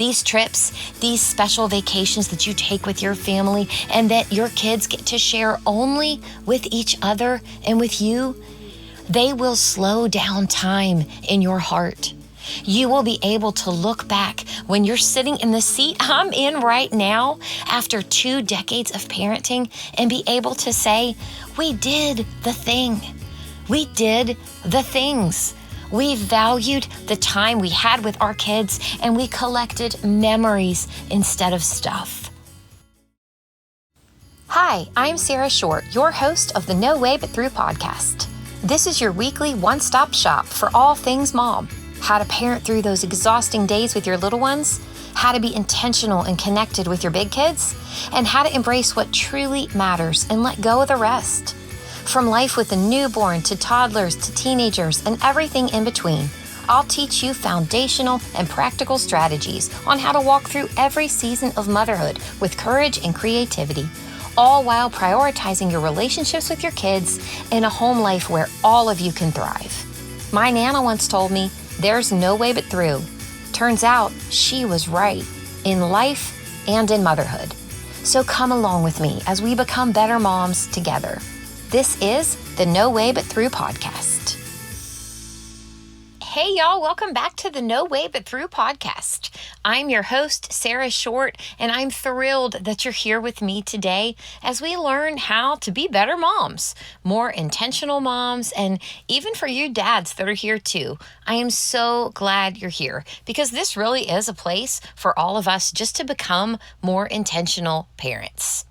These trips, these special vacations that you take with your family and that your kids get to share only with each other and with you, they will slow down time in your heart. You will be able to look back when you're sitting in the seat I'm in right now after 2 decades of parenting and be able to say, we did the thing. We did the things. We valued the time we had with our kids and we collected memories instead of stuff. Hi, I'm Sarah Short, your host of the No Way But Through podcast. This is your weekly one-stop shop for all things mom. How to parent through those exhausting days with your little ones, how to be intentional and connected with your big kids, and how to embrace what truly matters and let go of the rest. From life with a newborn to toddlers to teenagers and everything in between, I'll teach you foundational and practical strategies on how to walk through every season of motherhood with courage and creativity, all while prioritizing your relationships with your kids in a home life where all of you can thrive. My Nana once told me, there's no way but through. Turns out she was right in life and in motherhood. So come along with me as we become better moms together. This is the No Way But Through podcast. Hey y'all, welcome back to the No Way But Through podcast. I'm your host, Sarah Short, and I'm thrilled that you're here with me today as we learn how to be better moms, more intentional moms, and even for you dads that are here too. I am so glad you're here because this really is a place for all of us just to become more intentional parents.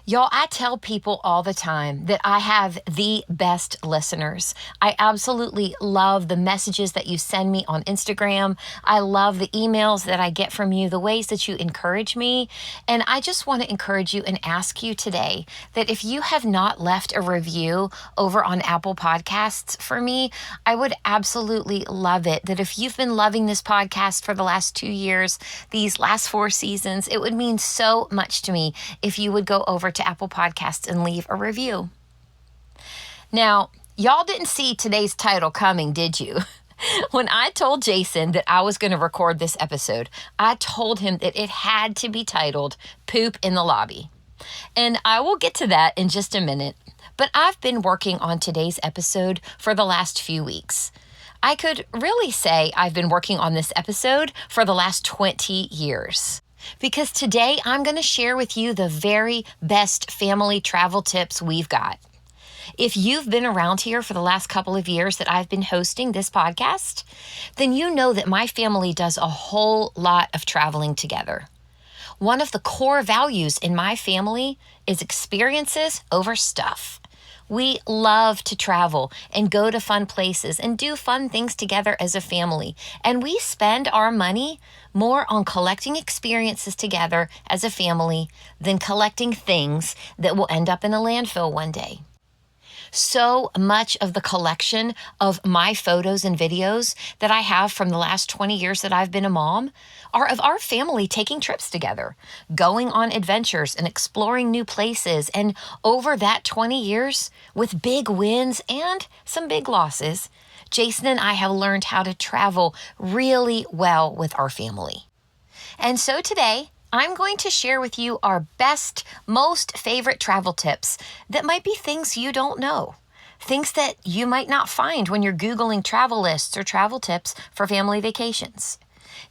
Y'all, I tell people all the time that I have the best listeners. I absolutely love the messages that you send me on Instagram. I love the emails that I get from you, the ways that you encourage me. And I just want to encourage you and ask you today that if you have not left a review over on Apple Podcasts for me, I would absolutely love it. That if you've been loving this podcast for the last 2 years, these last 4 seasons, it would mean so much to me if you would go over to Apple Podcasts and leave a review. Now, y'all didn't see today's title coming, did you? When I told Jason that I was going to record this episode, I told him that it had to be titled Poop in the Lobby. And I will get to that in just a minute, but I've been working on today's episode for the last few weeks. I could really say I've been working on this episode for the last 20 years. Because today I'm going to share with you the very best family travel tips we've got. If you've been around here for the last couple of years that I've been hosting this podcast, then you know that my family does a whole lot of traveling together. One of the core values in my family is experiences over stuff. We love to travel and go to fun places and do fun things together as a family. And we spend our money more on collecting experiences together as a family than collecting things that will end up in a landfill one day. So much of the collection of my photos and videos that I have from the last 20 years that I've been a mom are of our family taking trips together, going on adventures and exploring new places. And over that 20 years, with big wins and some big losses, Jason and I have learned how to travel really well with our family. And so today, I'm going to share with you our best, most favorite travel tips that might be things you don't know, things that you might not find when you're Googling travel lists or travel tips for family vacations.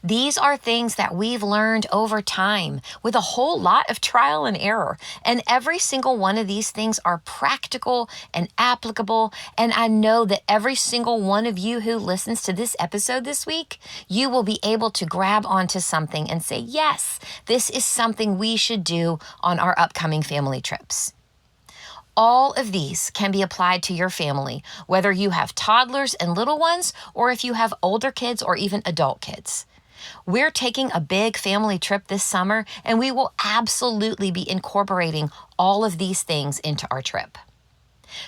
These are things that we've learned over time with a whole lot of trial and error. And every single one of these things are practical and applicable. And I know that every single one of you who listens to this episode this week, you will be able to grab onto something and say, yes, this is something we should do on our upcoming family trips. All of these can be applied to your family, whether you have toddlers and little ones, or if you have older kids or even adult kids. We're taking a big family trip this summer, and we will absolutely be incorporating all of these things into our trip.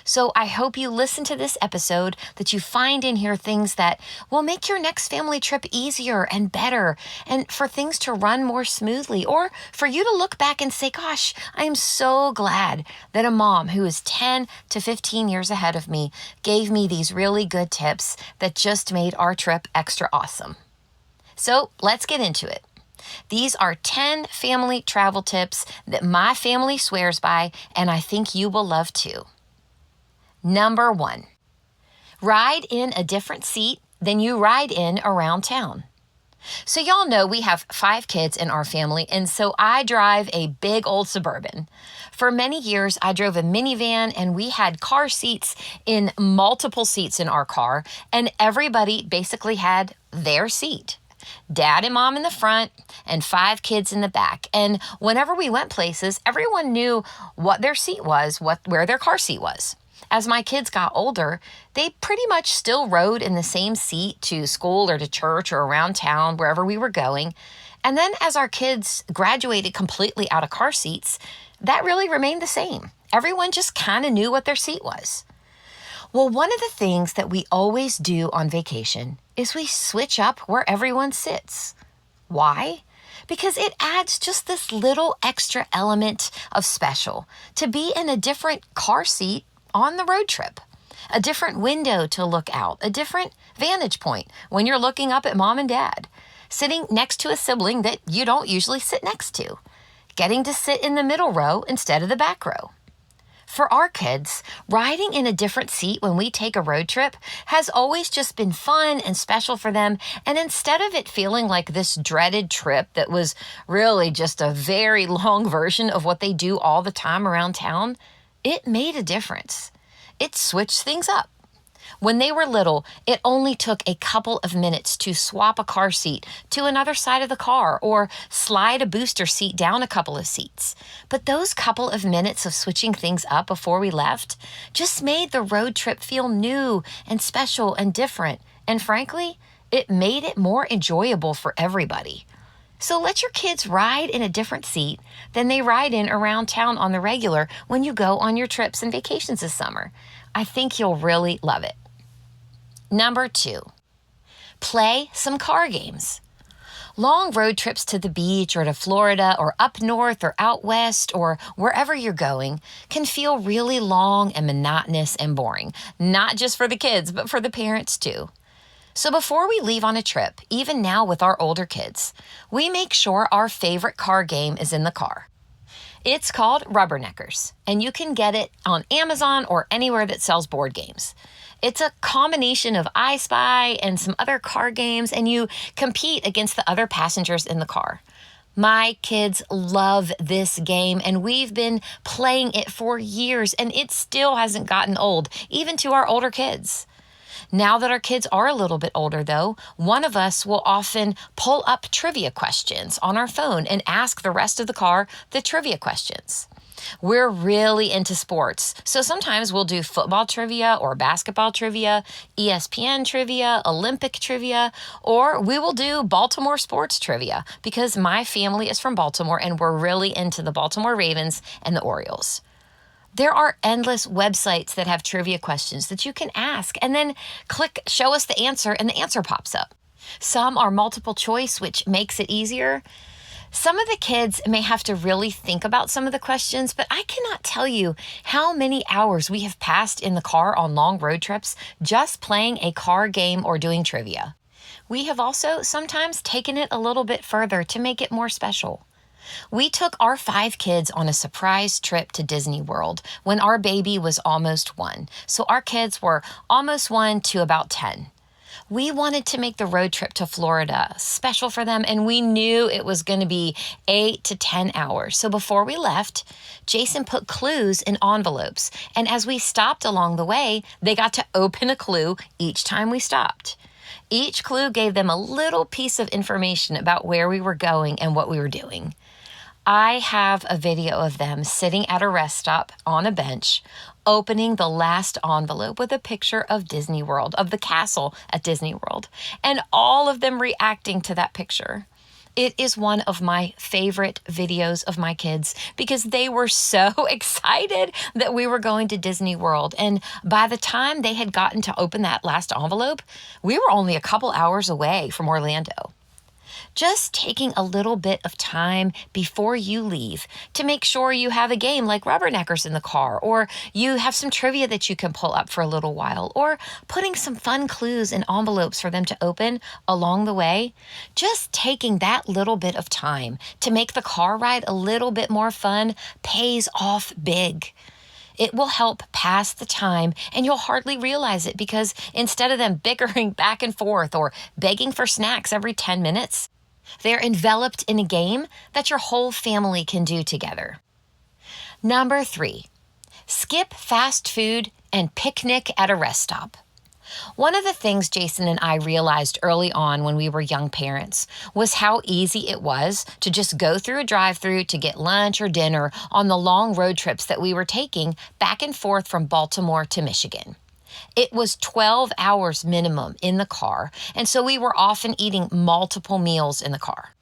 So I hope you listen to this episode, that you find in here things that will make your next family trip easier and better, and for things to run more smoothly, or for you to look back and say, gosh, I am so glad that a mom who is 10 to 15 years ahead of me gave me these really good tips that just made our trip extra awesome. So let's get into it. These are 10 family travel tips that my family swears by, and I think you will love too. Number 1, ride in a different seat than you ride in around town. So y'all know we have 5 kids in our family, and so I drive a big old Suburban. For many years, I drove a minivan, and we had car seats in multiple seats in our car, and everybody basically had their seat. Dad and mom in the front and 5 kids in the back. And whenever we went places, everyone knew what their seat was, where their car seat was. As my kids got older, they pretty much still rode in the same seat to school or to church or around town, wherever we were going. And then as our kids graduated completely out of car seats, that really remained the same. Everyone just kind of knew what their seat was. Well, one of the things that we always do on vacation is we switch up where everyone sits. Why? Because it adds just this little extra element of special to be in a different car seat on the road trip, a different window to look out, a different vantage point when you're looking up at mom and dad, sitting next to a sibling that you don't usually sit next to, getting to sit in the middle row instead of the back row. For our kids, riding in a different seat when we take a road trip has always just been fun and special for them. And instead of it feeling like this dreaded trip that was really just a very long version of what they do all the time around town, it made a difference. It switched things up. When they were little, it only took a couple of minutes to swap a car seat to another side of the car or slide a booster seat down a couple of seats. But those couple of minutes of switching things up before we left just made the road trip feel new and special and different. And frankly, it made it more enjoyable for everybody. So let your kids ride in a different seat than they ride in around town on the regular when you go on your trips and vacations this summer. I think you'll really love it. Number 2, play some car games. Long road trips to the beach or to Florida or up north or out west or wherever you're going can feel really long and monotonous and boring, not just for the kids, but for the parents too. So before we leave on a trip, even now with our older kids, we make sure our favorite car game is in the car. It's called Rubberneckers, and you can get it on Amazon or anywhere that sells board games. It's a combination of I Spy and some other car games, and you compete against the other passengers in the car. My kids love this game, and we've been playing it for years, and it still hasn't gotten old, even to our older kids. Now that our kids are a little bit older, though, one of us will often pull up trivia questions on our phone and ask the rest of the car the trivia questions. We're really into sports, so sometimes we'll do football trivia or basketball trivia, ESPN trivia, Olympic trivia, or we will do Baltimore sports trivia because my family is from Baltimore and we're really into the Baltimore Ravens and the Orioles. There are endless websites that have trivia questions that you can ask and then click show us the answer and the answer pops up. Some are multiple choice, which makes it easier. Some of the kids may have to really think about some of the questions, but I cannot tell you how many hours we have passed in the car on long road trips just playing a car game or doing trivia. We have also sometimes taken it a little bit further to make it more special. We took our 5 kids on a surprise trip to Disney World when our baby was almost 1. So our kids were almost 1 to about 10. We wanted to make the road trip to Florida special for them, and we knew it was going to be 8 to 10 hours. So before we left, Jason put clues in envelopes, and as we stopped along the way, they got to open a clue each time we stopped. Each clue gave them a little piece of information about where we were going and what we were doing. I have a video of them sitting at a rest stop on a bench, opening the last envelope with a picture of Disney World, of the castle at Disney World, and all of them reacting to that picture. It is one of my favorite videos of my kids because they were so excited that we were going to Disney World. And by the time they had gotten to open that last envelope, we were only a couple hours away from Orlando. Just taking a little bit of time before you leave to make sure you have a game like rubberneckers in the car, or you have some trivia that you can pull up for a little while, or putting some fun clues in envelopes for them to open along the way. Just taking that little bit of time to make the car ride a little bit more fun pays off big. It will help pass the time, and you'll hardly realize it because instead of them bickering back and forth or begging for snacks every 10 minutes, they're enveloped in a game that your whole family can do together. Number 3, skip fast food and picnic at a rest stop. One of the things Jason and I realized early on when we were young parents was how easy it was to just go through a drive-thru to get lunch or dinner on the long road trips that we were taking back and forth from Baltimore to Michigan. It was 12 hours minimum in the car, and so we were often eating multiple meals in the car.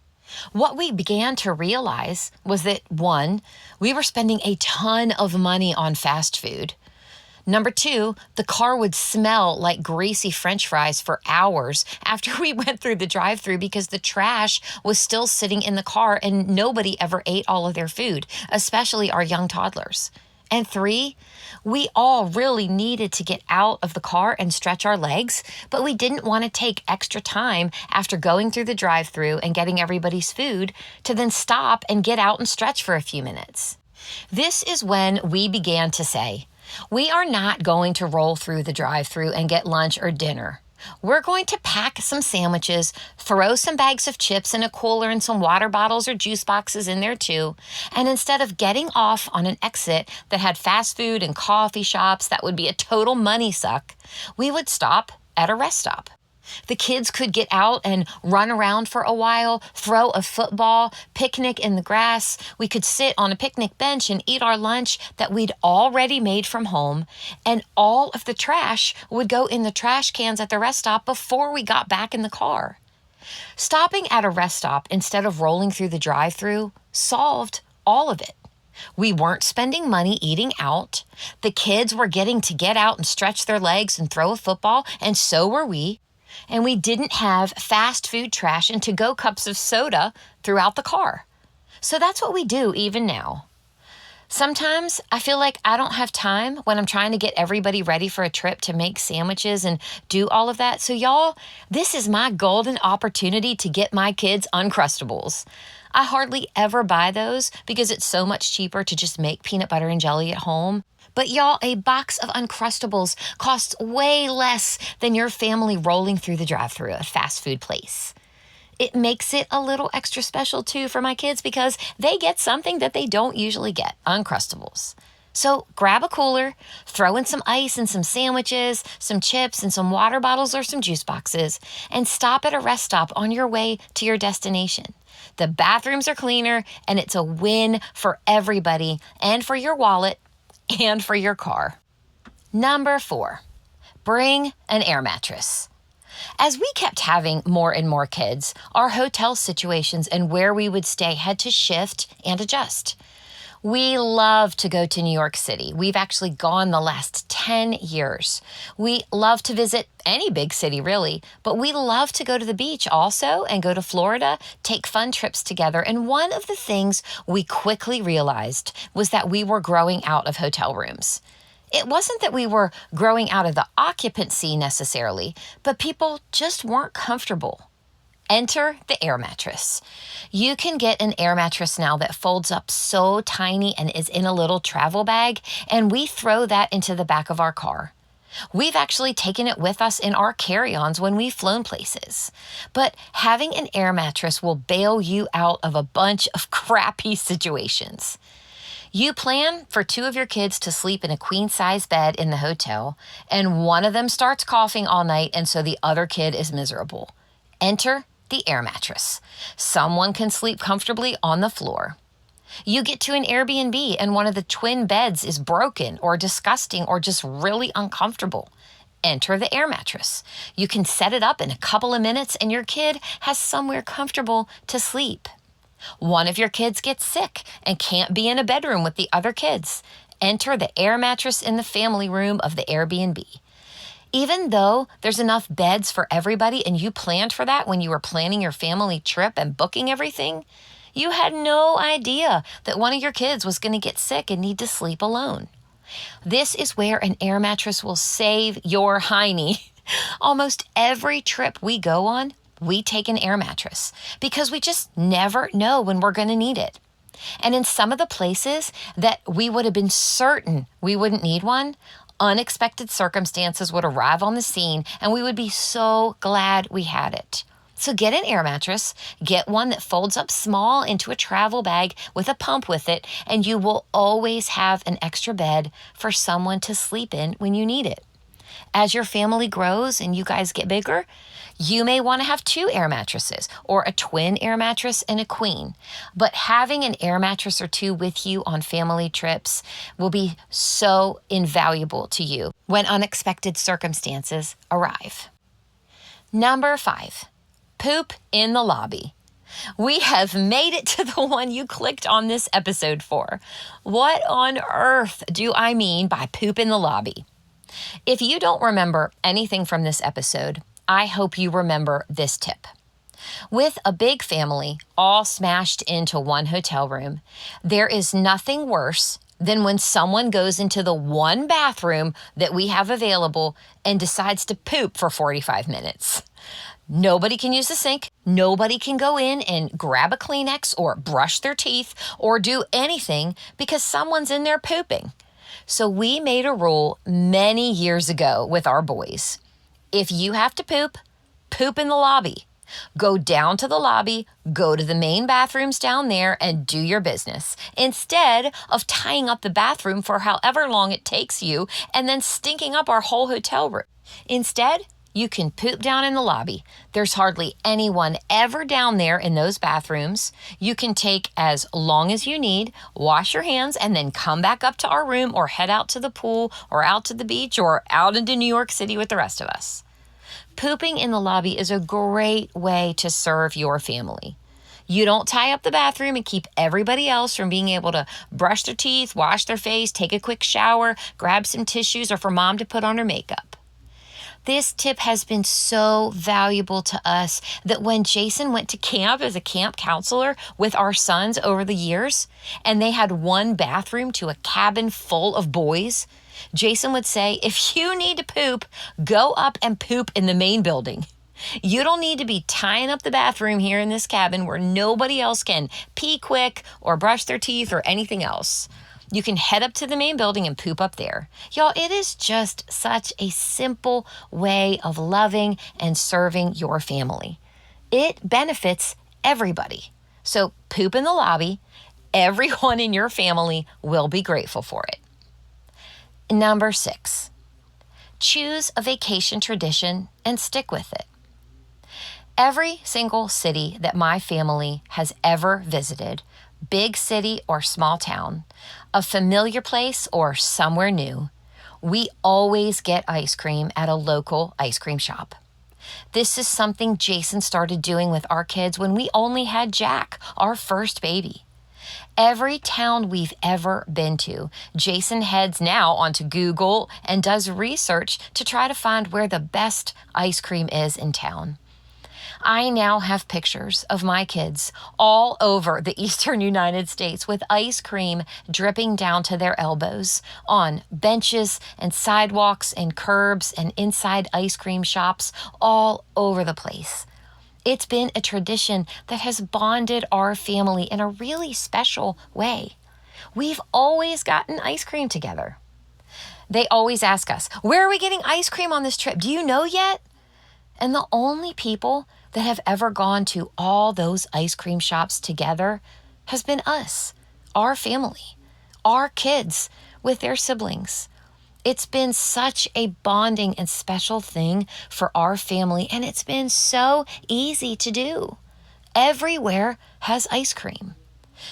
What we began to realize was that, 1, we were spending a ton of money on fast food. Number 2, the car would smell like greasy French fries for hours after we went through the drive-thru because the trash was still sitting in the car and nobody ever ate all of their food, especially our young toddlers. And 3, we all really needed to get out of the car and stretch our legs, but we didn't want to take extra time after going through the drive-thru and getting everybody's food to then stop and get out and stretch for a few minutes. This is when we began to say, we are not going to roll through the drive-thru and get lunch or dinner. We're going to pack some sandwiches, throw some bags of chips in a cooler and some water bottles or juice boxes in there too. And instead of getting off on an exit that had fast food and coffee shops that would be a total money suck, we would stop at a rest stop. The kids could get out and run around for a while, throw a football, picnic in the grass. We could sit on a picnic bench and eat our lunch that we'd already made from home, and all of the trash would go in the trash cans at the rest stop before we got back in the car. Stopping at a rest stop instead of rolling through the drive-thru solved all of it. We weren't spending money eating out. The kids were getting to get out and stretch their legs and throw a football, and so were we. And we didn't have fast food trash and to-go cups of soda throughout the car. So that's what we do even now. Sometimes I feel like I don't have time when I'm trying to get everybody ready for a trip to make sandwiches and do all of that. So y'all, this is my golden opportunity to get my kids Uncrustables. I hardly ever buy those because it's so much cheaper to just make peanut butter and jelly at home. But y'all, a box of Uncrustables costs way less than your family rolling through the drive-thru at a fast food place. It makes it a little extra special too for my kids because they get something that they don't usually get, Uncrustables. So grab a cooler, throw in some ice and some sandwiches, some chips and some water bottles or some juice boxes, and stop at a rest stop on your way to your destination. The bathrooms are cleaner, and it's a win for everybody and for your wallet and for your car. Number 4, bring an air mattress. As we kept having more and more kids, our hotel situations and where we would stay had to shift and adjust. We love to go to New York City. We've actually gone the last 10 years. We love to visit any big city, really, but we love to go to the beach also and go to Florida, take fun trips together. And one of the things we quickly realized was that we were growing out of hotel rooms. It wasn't that we were growing out of the occupancy necessarily, but people just weren't comfortable. Enter the air mattress. You can get an air mattress now that folds up so tiny and is in a little travel bag, and we throw that into the back of our car. We've actually taken it with us in our carry-ons when we've flown places. But having an air mattress will bail you out of a bunch of crappy situations. You plan for 2 of your kids to sleep in a queen-size bed in the hotel, and one of them starts coughing all night, and so the other kid is miserable. Enter the air mattress. Someone can sleep comfortably on the floor. You get to an Airbnb and one of the twin beds is broken or disgusting or just really uncomfortable. Enter the air mattress. You can set it up in a couple of minutes and your kid has somewhere comfortable to sleep. One of your kids gets sick and can't be in a bedroom with the other kids. Enter the air mattress in the family room of the Airbnb. Even though there's enough beds for everybody and you planned for that when you were planning your family trip and booking everything, you had no idea that one of your kids was going to get sick and need to sleep alone. This is where an air mattress will save your hiney. Almost every trip we go on, we take an air mattress because we just never know when we're going to need it. And in some of the places that we would have been certain we wouldn't need one, unexpected circumstances would arrive on the scene and we would be so glad we had it. So get an air mattress, get one that folds up small into a travel bag with a pump with it, and you will always have an extra bed for someone to sleep in when you need it. As your family grows and you guys get bigger, you may want to have 2 air mattresses or a twin air mattress and a queen. But having an air mattress or 2 with you on family trips will be so invaluable to you when unexpected circumstances arrive. Number 5, poop in the lobby. We have made it to the one you clicked on this episode for. What on earth do I mean by poop in the lobby? If you don't remember anything from this episode, I hope you remember this tip. With a big family all smashed into one hotel room, there is nothing worse than when someone goes into the one bathroom that we have available and decides to poop for 45 minutes. Nobody can use the sink. Nobody can go in and grab a Kleenex or brush their teeth or do anything because someone's in there pooping. So we made a rule many years ago with our boys. If you have to poop, poop in the lobby. Go down to the lobby, go to the main bathrooms down there and do your business instead of tying up the bathroom for however long it takes you and then stinking up our whole hotel room. Instead, you can poop down in the lobby. There's hardly anyone ever down there in those bathrooms. You can take as long as you need, wash your hands, and then come back up to our room or head out to the pool or out to the beach or out into New York City with the rest of us. Pooping in the lobby is a great way to serve your family. You don't tie up the bathroom and keep everybody else from being able to brush their teeth, wash their face, take a quick shower, grab some tissues, or for mom to put on her makeup. This tip has been so valuable to us that when Jason went to camp as a camp counselor with our sons over the years, and they had one bathroom to a cabin full of boys, Jason would say, if you need to poop, go up and poop in the main building. You don't need to be tying up the bathroom here in this cabin where nobody else can pee quick or brush their teeth or anything else. You can head up to the main building and poop up there. Y'all, it is just such a simple way of loving and serving your family. It benefits everybody. So poop in the lobby. Everyone in your family will be grateful for it. Number 6, choose a vacation tradition and stick with it. Every single city that my family has ever visited, big city or small town, a familiar place or somewhere new, we always get ice cream at a local ice cream shop. This is something Jason started doing with our kids when we only had Jack, our first baby. Every town we've ever been to, Jason heads now onto Google and does research to try to find where the best ice cream is in town. I now have pictures of my kids all over the eastern United States with ice cream dripping down to their elbows on benches and sidewalks and curbs and inside ice cream shops all over the place. It's been a tradition that has bonded our family in a really special way. We've always gotten ice cream together. They always ask us, where are we getting ice cream on this trip? Do you know yet? And the only people that have ever gone to all those ice cream shops together has been us, our family, our kids with their siblings. It's been such a bonding and special thing for our family, and it's been so easy to do. Everywhere has ice cream.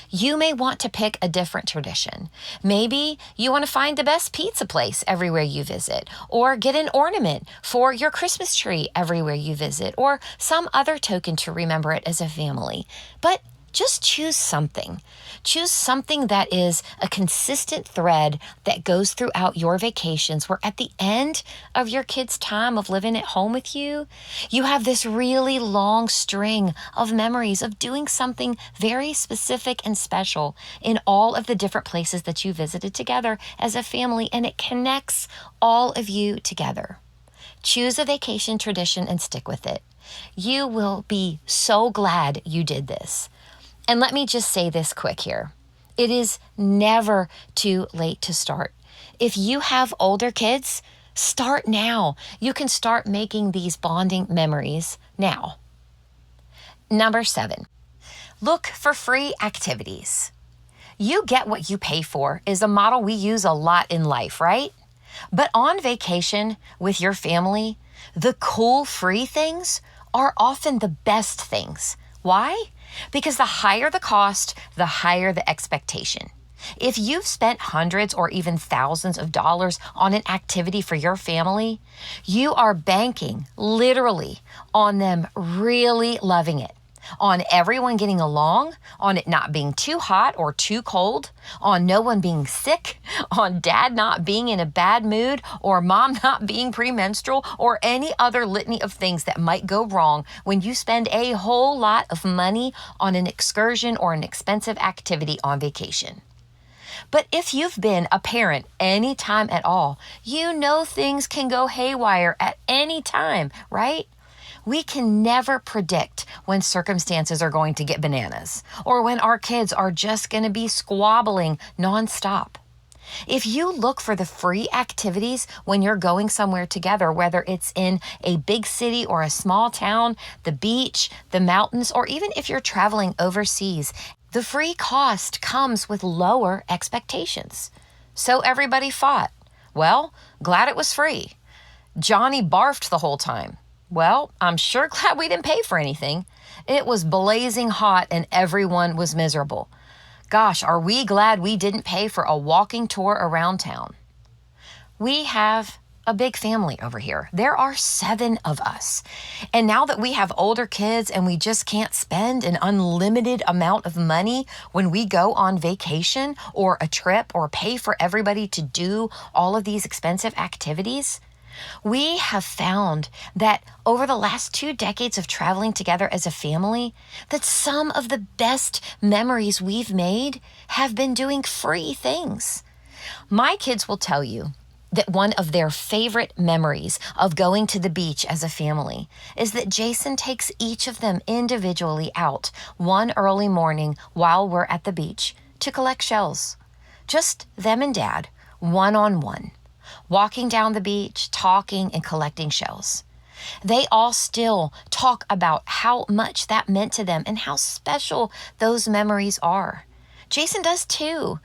You may want to pick a different tradition. Maybe you want to find the best pizza place everywhere you visit, or get an ornament for your Christmas tree everywhere you visit, or some other token to remember it as a family. But Just choose something. Choose something that is a consistent thread that goes throughout your vacations, where at the end of your kids' time of living at home with you, you have this really long string of memories of doing something very specific and special in all of the different places that you visited together as a family, and it connects all of you together. Choose a vacation tradition and stick with it. You will be so glad you did this. And let me just say this quick here. It is never too late to start. If you have older kids, start now. You can start making these bonding memories now. Number 7, look for free activities. You get what you pay for is a model we use a lot in life, right? But on vacation with your family, the cool free things are often the best things. Why? Because the higher the cost, the higher the expectation. If you've spent hundreds or even thousands of dollars on an activity for your family, you are banking literally on them really loving it, on everyone getting along, on it not being too hot or too cold, on no one being sick, on dad not being in a bad mood, or mom not being premenstrual, or any other litany of things that might go wrong when you spend a whole lot of money on an excursion or an expensive activity on vacation. But if you've been a parent any time at all, you know things can go haywire at any time, right? We can never predict when circumstances are going to get bananas or when our kids are just going to be squabbling nonstop. If you look for the free activities when you're going somewhere together, whether it's in a big city or a small town, the beach, the mountains, or even if you're traveling overseas, the free cost comes with lower expectations. So everybody fought. Well, glad it was free. Johnny barfed the whole time. Well, I'm sure glad we didn't pay for anything. It was blazing hot and everyone was miserable. Gosh, are we glad we didn't pay for a walking tour around town? We have a big family over here. There are 7 of us. And now that we have older kids and we just can't spend an unlimited amount of money when we go on vacation or a trip or pay for everybody to do all of these expensive activities, we have found that over the last 2 decades of traveling together as a family, that some of the best memories we've made have been doing free things. My kids will tell you that one of their favorite memories of going to the beach as a family is that Jason takes each of them individually out one early morning while we're at the beach to collect shells. Just them and Dad, one-on-one. Walking down the beach, talking and collecting shells. They all still talk about how much that meant to them and how special those memories are. Jason does too.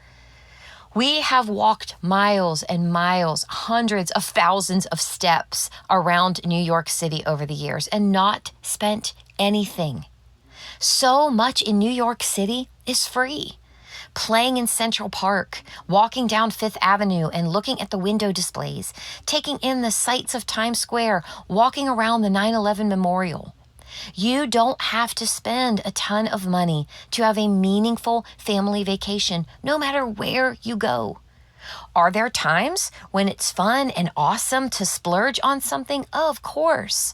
We have walked miles and miles, hundreds of thousands of steps around New York City over the years and not spent anything. So much in New York City is free. Playing in Central Park, walking down Fifth Avenue and looking at the window displays, taking in the sights of Times Square, walking around the 9/11 Memorial. You don't have to spend a ton of money to have a meaningful family vacation, no matter where you go. Are there times when it's fun and awesome to splurge on something? Of course.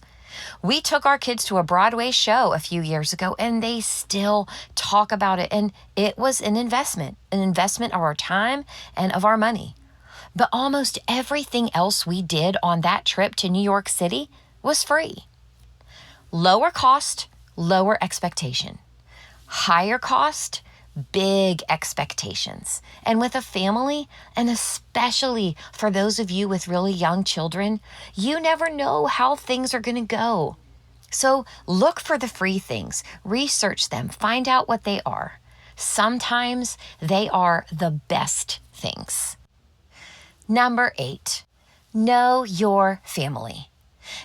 We took our kids to a Broadway show a few years ago and they still talk about it. And it was an investment of our time and of our money. But almost everything else we did on that trip to New York City was free. Lower cost, lower expectation. Higher cost, big expectations. And with a family, and especially for those of you with really young children, you never know how things are going to go. So look for the free things, research them, find out what they are. Sometimes they are the best things. Number 8, know your family.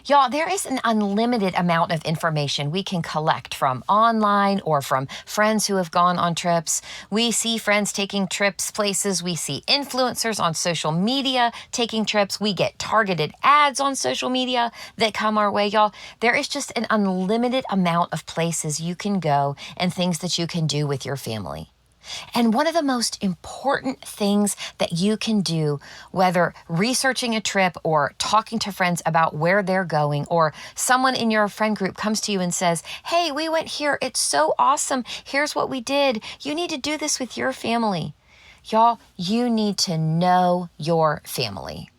Y'all, there is an unlimited amount of information we can collect from online or from friends who have gone on trips. We see friends taking trips places. We see influencers on social media taking trips. We get targeted ads on social media that come our way, y'all. There is just an unlimited amount of places you can go and things that you can do with your family. And one of the most important things that you can do, whether researching a trip or talking to friends about where they're going, or someone in your friend group comes to you and says, hey, we went here. It's so awesome. Here's what we did. You need to do this with your family. Y'all, you need to know your family.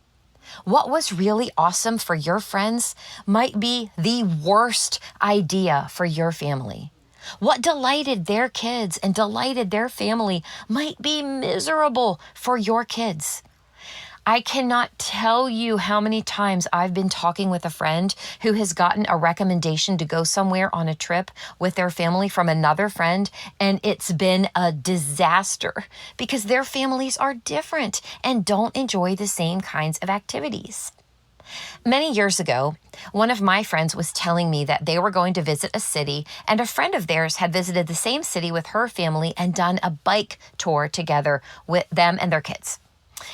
What was really awesome for your friends might be the worst idea for your family. What delighted their kids and delighted their family might be miserable for your kids. I cannot tell you how many times I've been talking with a friend who has gotten a recommendation to go somewhere on a trip with their family from another friend, and it's been a disaster because their families are different and don't enjoy the same kinds of activities. Many years ago, one of my friends was telling me that they were going to visit a city, and a friend of theirs had visited the same city with her family and done a bike tour together with them and their kids.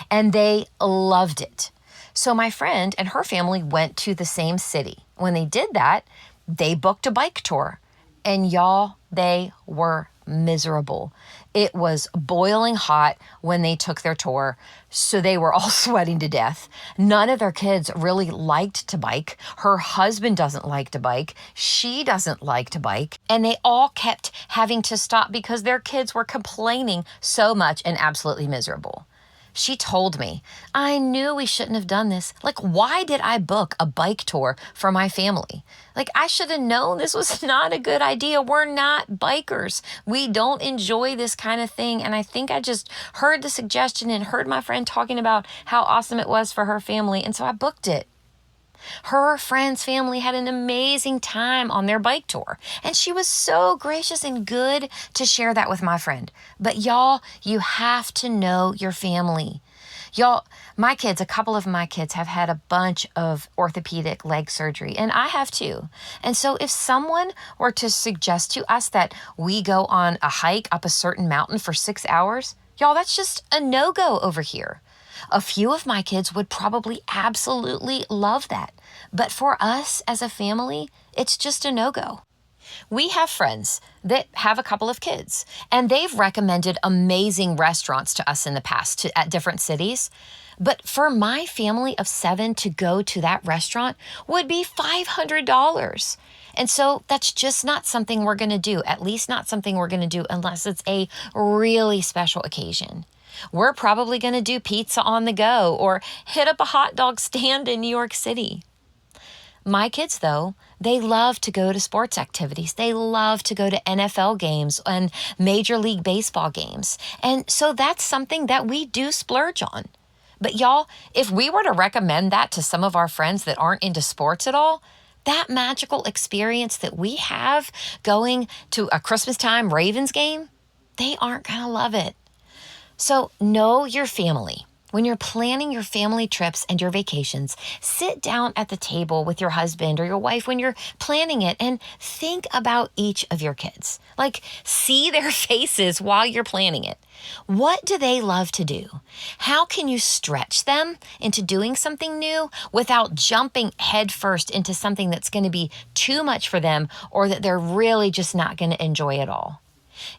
And they loved it. So my friend and her family went to the same city. When they did that, they booked a bike tour. And y'all, they were miserable. It was boiling hot when they took their tour, so they were all sweating to death. None of their kids really liked to bike. Her husband doesn't like to bike. She doesn't like to bike. And they all kept having to stop because their kids were complaining so much and absolutely miserable. She told me, I knew we shouldn't have done this. Like, why did I book a bike tour for my family? Like, I should have known this was not a good idea. We're not bikers. We don't enjoy this kind of thing. And I think I just heard the suggestion and heard my friend talking about how awesome it was for her family. And so I booked it. Her friend's family had an amazing time on their bike tour, and she was so gracious and good to share that with my friend. But y'all, you have to know your family. Y'all, a couple of my kids have had a bunch of orthopedic leg surgery, and I have too. And so if someone were to suggest to us that we go on a hike up a certain mountain for 6 hours, y'all, that's just a no-go over here. A few of my kids would probably absolutely love that. But for us as a family, it's just a no-go. We have friends that have a couple of kids, and they've recommended amazing restaurants to us in the past at different cities. But for my family of 7 to go to that restaurant would be $500. And so that's just not something we're going to do, at least not something we're going to do unless it's a really special occasion. We're probably going to do pizza on the go or hit up a hot dog stand in New York City. My kids, though, they love to go to sports activities. They love to go to NFL games and Major League Baseball games. And so that's something that we do splurge on. But y'all, if we were to recommend that to some of our friends that aren't into sports at all, that magical experience that we have going to a Christmas time Ravens game, they aren't going to love it. So know your family. When you're planning your family trips and your vacations, sit down at the table with your husband or your wife when you're planning it and think about each of your kids. Like, see their faces while you're planning it. What do they love to do? How can you stretch them into doing something new without jumping headfirst into something that's going to be too much for them or that they're really just not going to enjoy at all?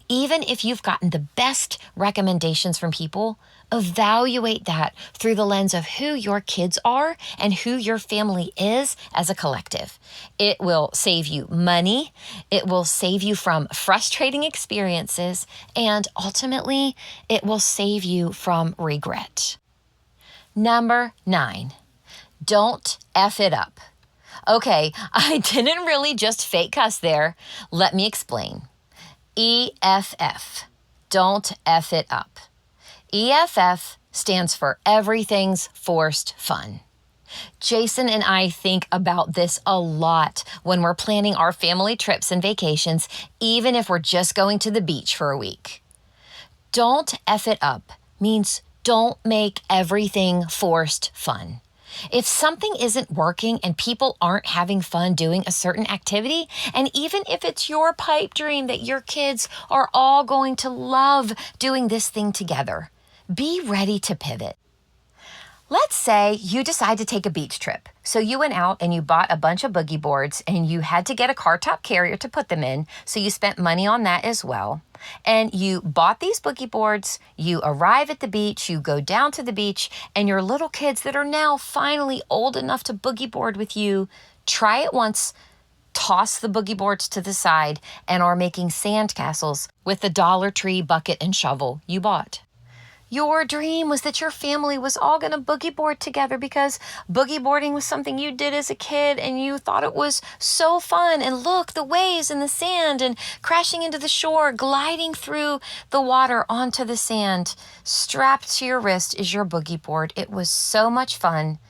Even if you've gotten the best recommendations from people, evaluate that through the lens of who your kids are and who your family is as a collective. It will save you money, it will save you from frustrating experiences, and ultimately, it will save you from regret. Number 9, don't F it up. Okay, I didn't really just fake cuss there. Let me explain. EFF, don't F it up. EFF stands for Everything's Forced Fun. Jason and I think about this a lot when we're planning our family trips and vacations, even if we're just going to the beach for a week. Don't F it up means don't make everything forced fun. If something isn't working and people aren't having fun doing a certain activity, and even if it's your pipe dream that your kids are all going to love doing this thing together, be ready to pivot. Let's say you decide to take a beach trip. So you went out and you bought a bunch of boogie boards and you had to get a car top carrier to put them in. So you spent money on that as well. And you bought these boogie boards, you arrive at the beach, you go down to the beach, and your little kids that are now finally old enough to boogie board with you, try it once, toss the boogie boards to the side, and are making sandcastles with the Dollar Tree bucket and shovel you bought. Your dream was that your family was all going to boogie board together because boogie boarding was something you did as a kid and you thought it was so fun. And look, the waves and the sand and crashing into the shore, gliding through the water onto the sand. Strapped to your wrist is your boogie board. It was so much fun.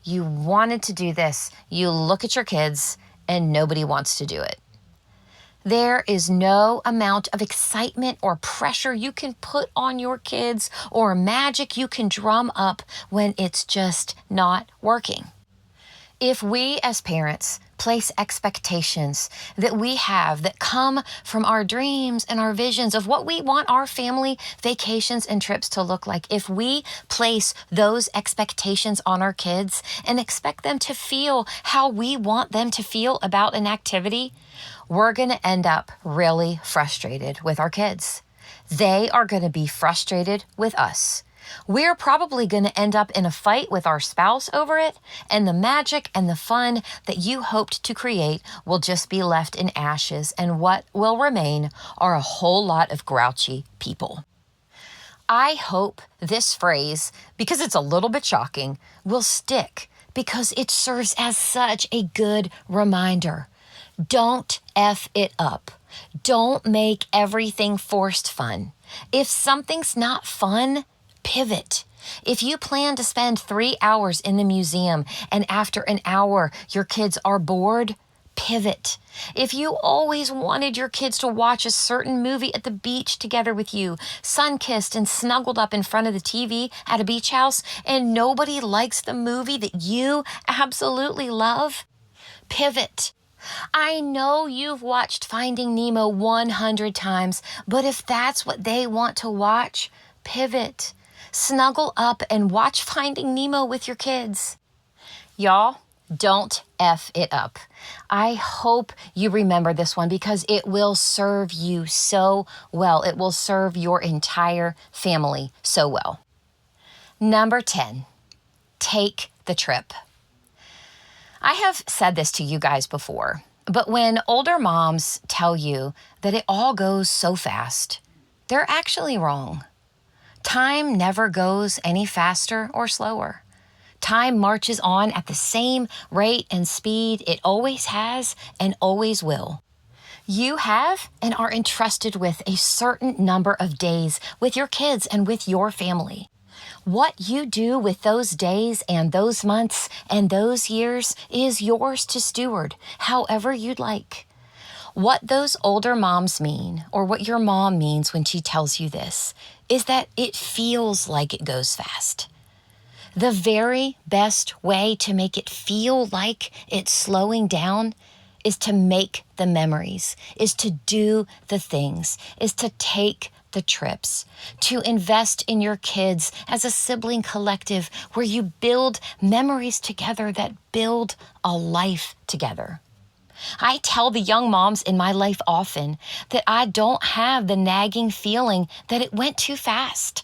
You wanted to do this. You look at your kids and nobody wants to do it. There is no amount of excitement or pressure you can put on your kids or magic you can drum up when it's just not working. If we as parents place expectations that we have that come from our dreams and our visions of what we want our family vacations and trips to look like, if we place those expectations on our kids and expect them to feel how we want them to feel about an activity, we're going to end up really frustrated with our kids. They are going to be frustrated with us. We're probably going to end up in a fight with our spouse over it, and the magic and the fun that you hoped to create will just be left in ashes, and what will remain are a whole lot of grouchy people. I hope this phrase, because it's a little bit shocking, will stick because it serves as such a good reminder. Don't F it up. Don't make everything forced fun. If something's not fun, pivot. If you plan to spend 3 hours in the museum and after an hour your kids are bored, pivot. If you always wanted your kids to watch a certain movie at the beach together with you, sun-kissed and snuggled up in front of the TV at a beach house, and nobody likes the movie that you absolutely love, pivot. I know you've watched Finding Nemo 100 times, but if that's what they want to watch, pivot. Snuggle up and watch Finding Nemo with your kids. Y'all, don't F it up. I hope you remember this one because it will serve you so well. It will serve your entire family so well. Number 10, take the trip. I have said this to you guys before, but when older moms tell you that it all goes so fast, they're actually wrong. Time never goes any faster or slower. Time marches on at the same rate and speed it always has and always will. You have and are entrusted with a certain number of days with your kids and with your family. What you do with those days and those months and those years is yours to steward however you'd like. What those older moms mean, or what your mom means when she tells you this, is that it feels like it goes fast. The very best way to make it feel like it's slowing down is to make the memories, is to do the things, is to take the trips, to invest in your kids as a sibling collective where you build memories together that build a life together. I tell the young moms in my life often that I don't have the nagging feeling that it went too fast.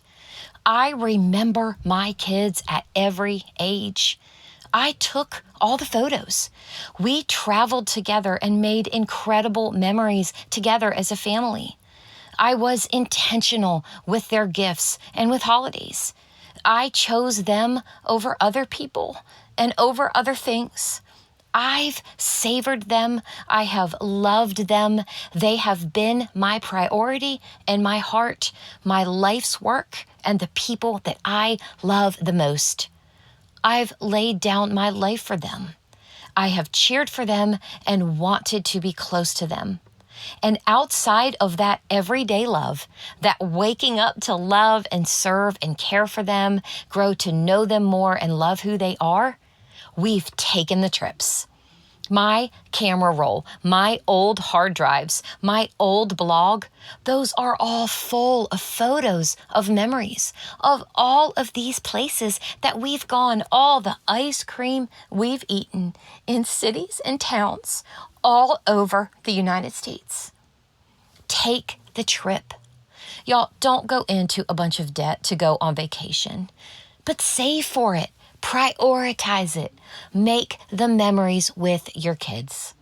I remember my kids at every age. I took all the photos. We traveled together and made incredible memories together as a family. I was intentional with their gifts and with holidays. I chose them over other people and over other things. I've savored them. I have loved them. They have been my priority and my heart, my life's work, and the people that I love the most. I've laid down my life for them. I have cheered for them and wanted to be close to them. And outside of that everyday love, that waking up to love and serve and care for them, grow to know them more and love who they are, we've taken the trips. My camera roll, my old hard drives, my old blog, those are all full of photos of memories of all of these places that we've gone, all the ice cream we've eaten in cities and towns all over the United States. Take the trip. Y'all, don't go into a bunch of debt to go on vacation, but save for it. Prioritize it. Make the memories with your kids.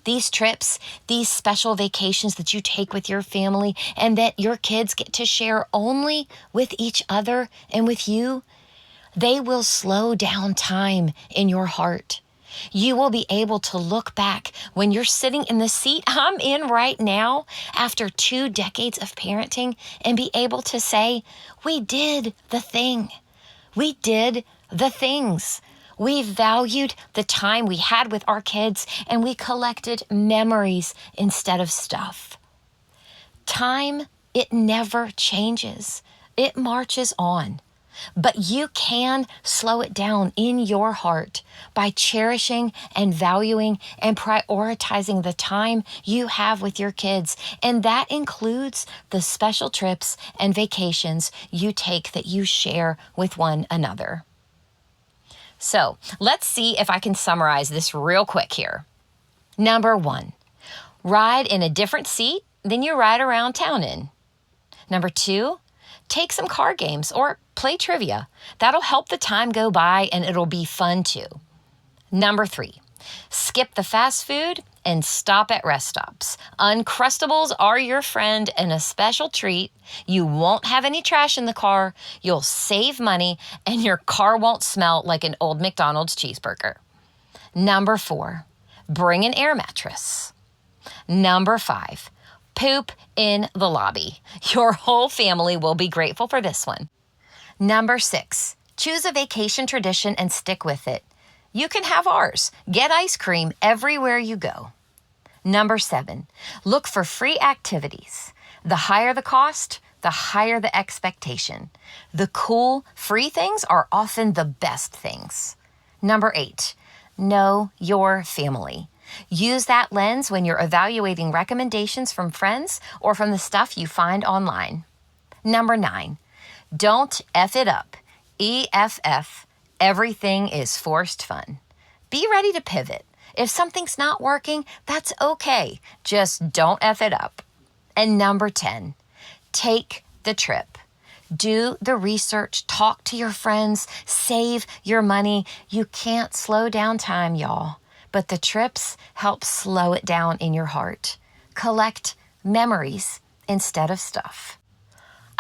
These trips, these special vacations that you take with your family and that your kids get to share only with each other and with you, they will slow down time in your heart. You will be able to look back when you're sitting in the seat I'm in right now after 2 decades of parenting and be able to say, we did the thing. We did the things. We valued the time we had with our kids and we collected memories instead of stuff. Time, it never changes. It marches on. But you can slow it down in your heart by cherishing and valuing and prioritizing the time you have with your kids. And that includes the special trips and vacations you take that you share with one another. So let's see if I can summarize this real quick here. Number 1, ride in a different seat than you ride around town in. Number 2, take some card games or play trivia. That'll help the time go by and it'll be fun too. Number 3, skip the fast food and stop at rest stops. Uncrustables are your friend and a special treat. You won't have any trash in the car, you'll save money, and your car won't smell like an old McDonald's cheeseburger. Number 4, bring an air mattress. Number 5, poop in the lobby. Your whole family will be grateful for this one. Number 6, choose a vacation tradition and stick with it. You can have ours. Get ice cream everywhere you go. Number 7, look for free activities. The higher the cost, the higher the expectation. The cool, free things are often the best things. Number 8, know your family. Use that lens when you're evaluating recommendations from friends or from the stuff you find online. Number 9, don't F it up. EFF. Everything is forced fun. Be ready to pivot. If something's not working, that's okay. Just don't F it up. And number 10, take the trip. Do the research, talk to your friends, save your money. You can't slow down time, y'all, but the trips help slow it down in your heart. Collect memories instead of stuff.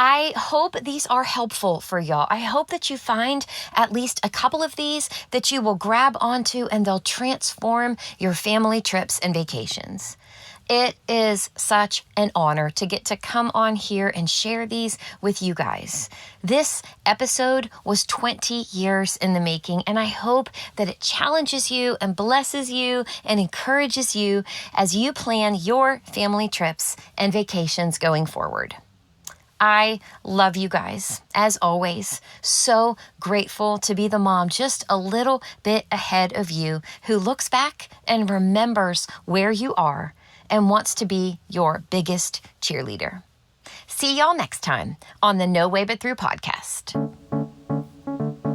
I hope these are helpful for y'all. I hope that you find at least a couple of these that you will grab onto and they'll transform your family trips and vacations. It is such an honor to get to come on here and share these with you guys. This episode was 20 years in the making, and I hope that it challenges you and blesses you and encourages you as you plan your family trips and vacations going forward. I love you guys, as always. So grateful to be the mom just a little bit ahead of you who looks back and remembers where you are and wants to be your biggest cheerleader. See y'all next time on the No Way But Through podcast.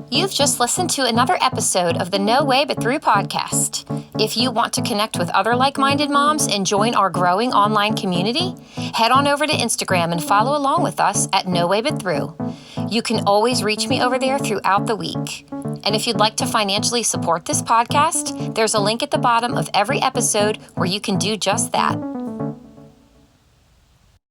You've just listened to another episode of the No Way But Through podcast. If you want to connect with other like-minded moms and join our growing online community, head on over to Instagram and follow along with us at No Way But Through. You can always reach me over there throughout the week. And if you'd like to financially support this podcast, there's a link at the bottom of every episode where you can do just that.